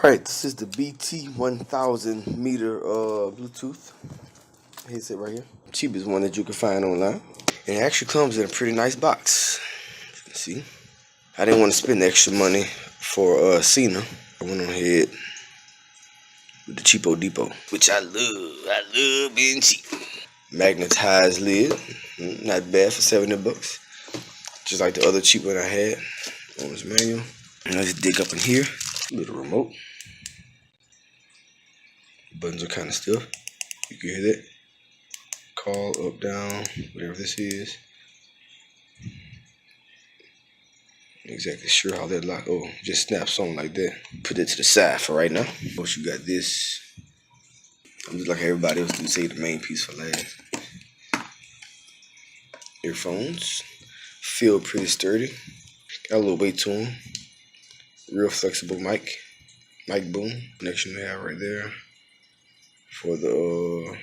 Alright, this is the BT 1000 meter Bluetooth headset right here. Cheapest one that you can find online. And it actually comes in a pretty nice box. As you can see. I didn't want to spend extra money for Cena. I went on ahead with the Cheapo Depot, which I love. I love being cheap. Magnetized lid. Not bad for 70 bucks. Just like the other cheap one I had on this manual. And let's dig up in here. Little remote. Buttons are kind of stiff. You can hear that. Call, up, down, whatever this is. Not exactly sure how that lock. Oh, just snaps on like that. Put it to the side for right now. Of course, you got this. I'm just like everybody else do, say the main piece for last. Earphones. Feel pretty sturdy. Got a little weight to them. Real flexible mic. Mic boom. Connection we have right there for the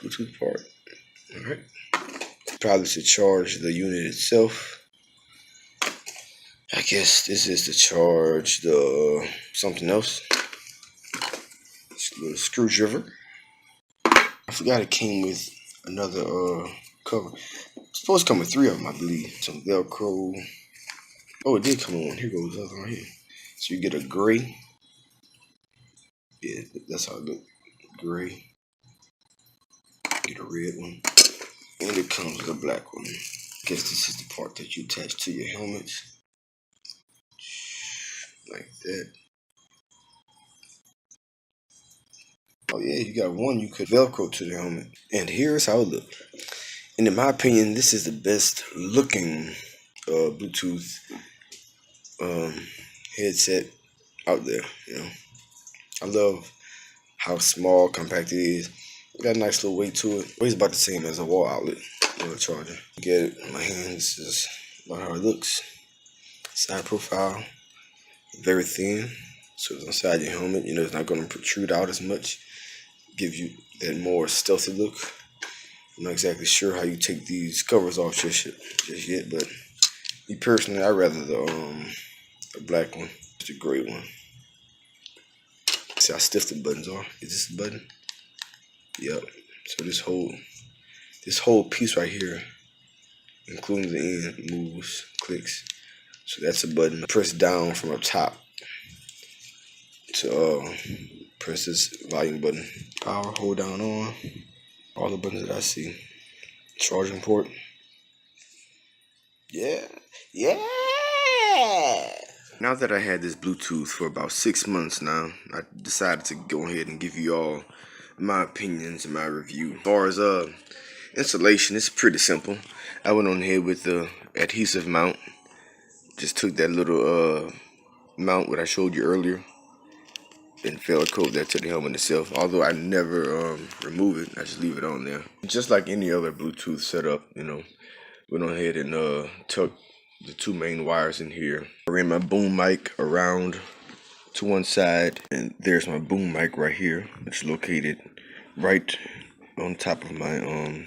Bluetooth part. Alright. Probably should charge the unit itself. I guess this is to charge the something else. It's a little screwdriver. I forgot it came with another cover. It's supposed to come with 3 of them, I believe. Some Velcro. Oh, it did come on. Here goes the other one right here. So you get a gray. Yeah, that's how it looks. Gray. Get a red one. And it comes with a black one. I guess this is the part that you attach to your helmets. Like that. Oh yeah, you got one you could Velcro to the helmet. And here's how it looks. And in my opinion, this is the best looking Bluetooth headset out there. You know, I love how small, compact it is. Got a nice little weight to it. Weighs about the same as a wall outlet or a charger. Get it in my hand. This is about how it looks. Side profile, very thin, so it's inside your helmet. You know, it's not going to protrude out as much. Give you that more stealthy look. I'm not exactly sure how you take these covers off just yet, but me personally, I rather the black one, the gray one. See how stiff the buttons are. Is this the button? Yep. So this whole piece right here, including the end, moves, clicks. So that's a button. Press down from up top to press this volume button. Power, hold down on. All the buttons that I see. Charging port. Yeah. Now that I had this Bluetooth for about 6 months now, I decided to go ahead and give you all my opinions and my review. As far as installation, it's pretty simple. I went on ahead with the adhesive mount. Just took that little mount what I showed you earlier and Velcro that to the helmet itself. Although I never remove it, I just leave it on there. Just like any other Bluetooth setup, you know. Went on ahead and tuck the 2 main wires in here. I ran my boom mic around to one side, and there's my boom mic right here, which is located right on top of my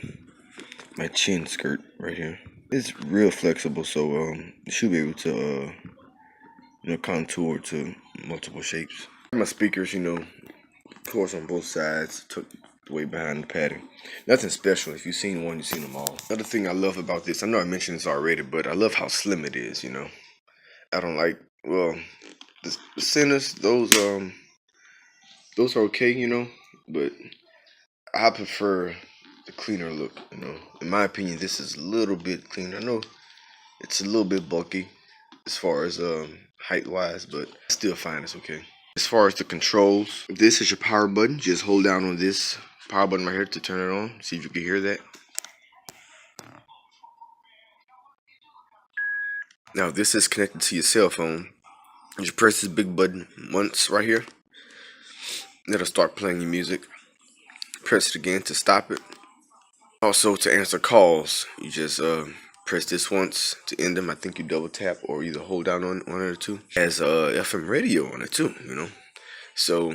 my chin skirt right here. It's real flexible, so you should be able to you know, contour to multiple shapes. My speakers, you know, of course on both sides, tucked way behind the padding. Nothing special. If you've seen one, you've seen them all. Another thing I love about this, I know I mentioned this already, but I love how slim it is, you know. I don't like, well, the centers, those are okay, you know, but I prefer the cleaner look, you know. In my opinion, this is a little bit cleaner. I know it's a little bit bulky as far as height wise, but I still find it's okay. As far as the controls, this is your power button. Just hold down on this power button right here to turn it on. See if you can hear that. Now this is connected to your cell phone. You just press this big button once right here. It'll start playing your music. Press it again to stop it. Also, to answer calls, you just press this once to end them. I think you double tap or either hold down on one or two. It has FM radio on it too, you know. So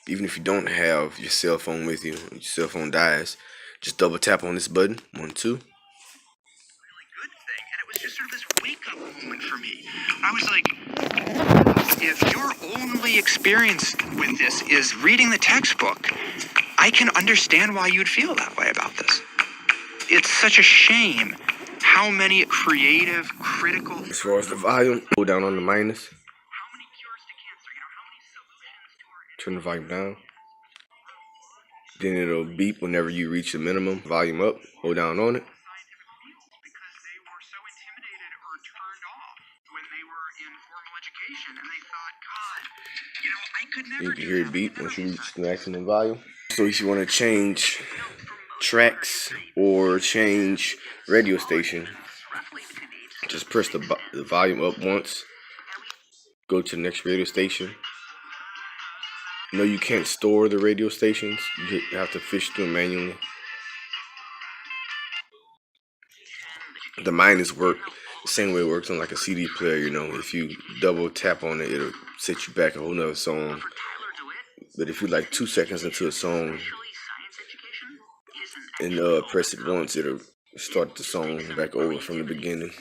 even if you don't have your cell phone with you, your cell phone dies, just double tap on this button. 1, 2. just sort of this wake-up moment for me. I was like, if your only experience with this is reading the textbook, I can understand why you'd feel that way about this. It's such a shame how many creative, critical... As far as the volume, go down on the minus. Turn the volume down. Then it'll beep whenever you reach the minimum. Volume up, hold down on it. You can hear it beep once you reach the maximum volume. So if you want to change tracks or change radio station, just press the volume up once. Go to the next radio station. No, you can't store the radio stations. You have to fish through them manually. The minus work the same way it works on like a CD player, you know. If you double tap on it, it'll set you back a whole nother song. But if you're like 2 seconds into a song and press it once, it'll start the song back over from the beginning.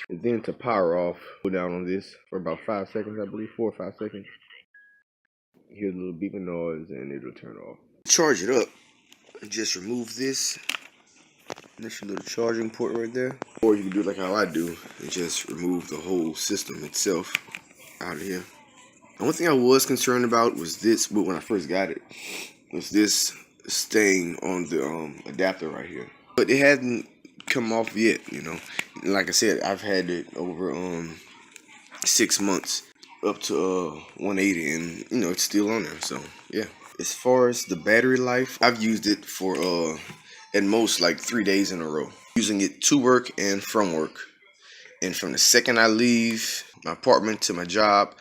And then to power off, go down on this for about 5 seconds, I believe, 4 or 5 seconds. Hear the little beeping noise and it'll turn off. Charge it up. Just remove this. That's your little charging port right there. Or you can do it like how I do and just remove the whole system itself out of here. The one thing I was concerned about was this, but when I first got it, was this staying on the adapter right here. But it hadn't come off yet, you know. Like I said, I've had it over 6 months. Up to 180, and you know it's still on there. So yeah. As far as the battery life, I've used it for at most like 3 days in a row, using it to work and from work. And from the second I leave my apartment to my job,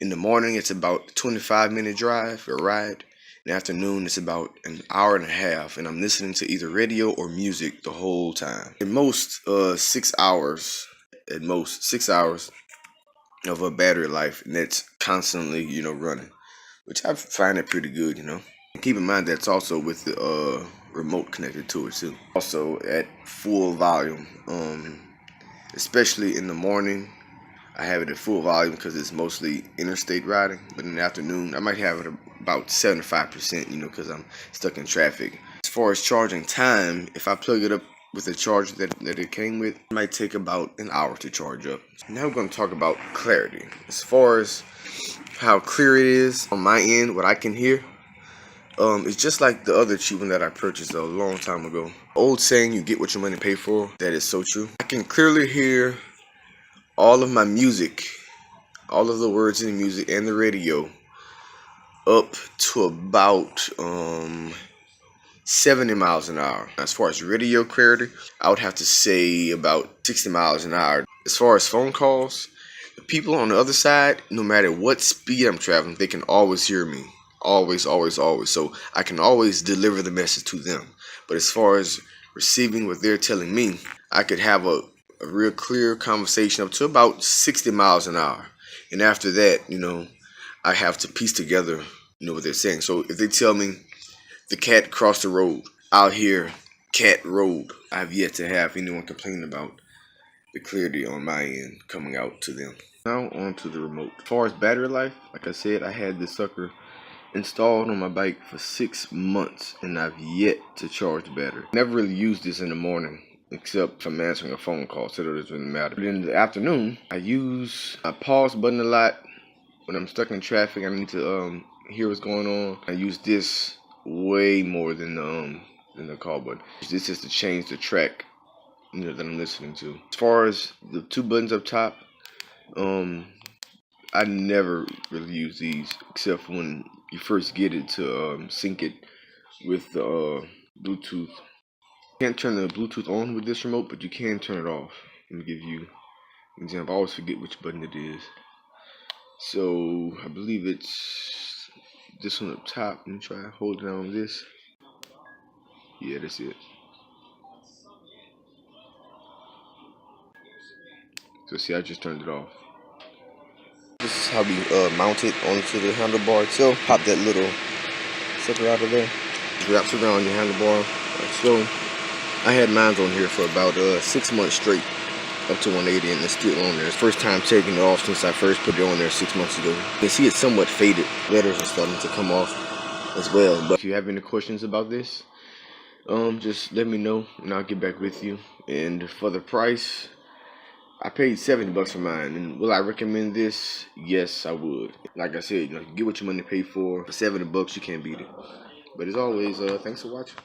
in the morning it's about a 25-minute drive or ride. In the afternoon it's about an hour and a half, and I'm listening to either radio or music the whole time. At most 6 hours. At most 6 hours of a battery life, and that's constantly, you know, running, which I find it pretty good, you know. Keep in mind that's also with the remote connected to it too. Also at full volume, especially in the morning, I have it at full volume because it's mostly interstate riding. But in the afternoon, I might have it about 75%, you know, because I'm stuck in traffic. As far as charging time, if I plug it up with the charger that it came with, it might take about an hour to charge up. Now we're going to talk about clarity. As far as how clear it is on my end, what I can hear, it's just like the other cheap one that I purchased a long time ago. Old saying, you get what your money pay for. That is so true. I can clearly hear all of my music, all of the words in the music and the radio, up to about 70 miles an hour. As far as radio clarity, I would have to say about 60 miles an hour. As far as phone calls, the people on the other side, no matter what speed I'm traveling, they can always hear me. Always, always, always. So I can always deliver the message to them. But as far as receiving what they're telling me, I could have a real clear conversation up to about 60 miles an hour. And after that, you know, I have to piece together, you know, what they're saying. So if they tell me the cat crossed the road, I'll hear cat road. I've yet to have anyone complain about the clarity on my end coming out to them. Now on to the remote. As far as battery life, like I said, I had this sucker installed on my bike for 6 months and I've yet to charge the battery. Never really used this in the morning except if I'm answering a phone call, so it doesn't really matter. But in the afternoon, I use my pause button a lot. When I'm stuck in traffic, I need to hear what's going on. I use this way more than the call button. This is to change the track, you know, that I'm listening to. As far as the 2 buttons up top, I never really use these except when you first get it to sync it with the Bluetooth. You can't turn the Bluetooth on with this remote, but you can turn it off. Let me give you an example. I always forget which button it is. So I believe it's this one up top. Let me try holding down on this. Yeah, that's it. So see, I just turned it off. This is how we mount it onto the handlebar itself. Pop that little sucker out of there. It wraps around your handlebar like so. I had mine on here for about 6 months straight. up to 180 and it's still on there. It's first time taking it off since I first put it on there 6 months ago. You can see it's somewhat faded. Letters are starting to come off as well. But if you have any questions about this, just let me know and I'll get back with you. And for the price, I paid $70 for mine, and will I recommend this? Yes, I would. Like I said, you get what your money paid for. For $70, you can't beat it. But as always, thanks for watching.